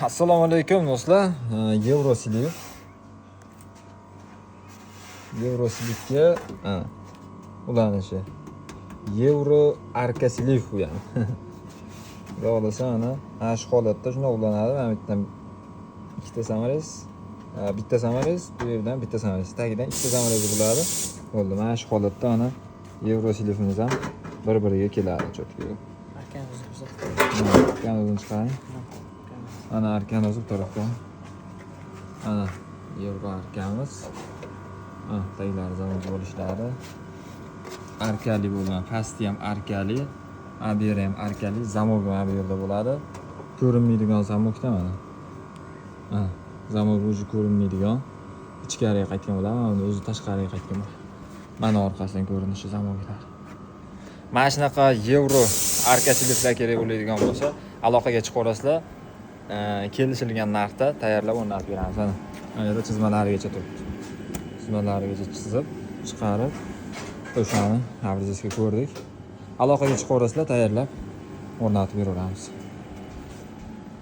Assalomu alaykum do'stlar. Yevrosilif. Yevrosilifga ulanishi. Yevro arkasilif bu ham. Xudo xolasa ana shu holatda shunday ulanadi. Mana bu yerdan ikkita samarez, bitta samarez, bu yerdan bitta samarez, tagidan ikkita samarez bo'ladi. Bo'ldi. Mana shu holatda ana Yevrosilifimiz ham bir-biriga keladi cho'tki. Arkani o'zini chiqaring. Ana arkani o'zi bu tarafda. Ana yevro arkamiz. Taglari zamon bo'lishlari. Arkali bo'lgan, pasti ham arkali, bu yeri ham arkali, zamok mana bu yerda bo'ladi. Ko'rinmaydigan zamokda mana. Zamok o'zi ko'rinmaydigan. Ichkariga qaytgan bo'ladi, mana o'zi tashqariga qaytgan bo'ladi. Mana orqasidan ko'rinishi zamoklar. Mana shunaqa yevro arkasiliflar kerak bo'ladigan bo'lsa, aloqaga chiqaverasizlar. Kelishilgan narxda tayyorlab o'rnatib beramiz. Mana yerda chizmalarigacha turibdi. Chizmalarigacha chizib, chiqarib, o'shani abrizga ko'rdik. Aloqaga chiqaverasizlar, tayyorlab o'rnatib beraveramiz.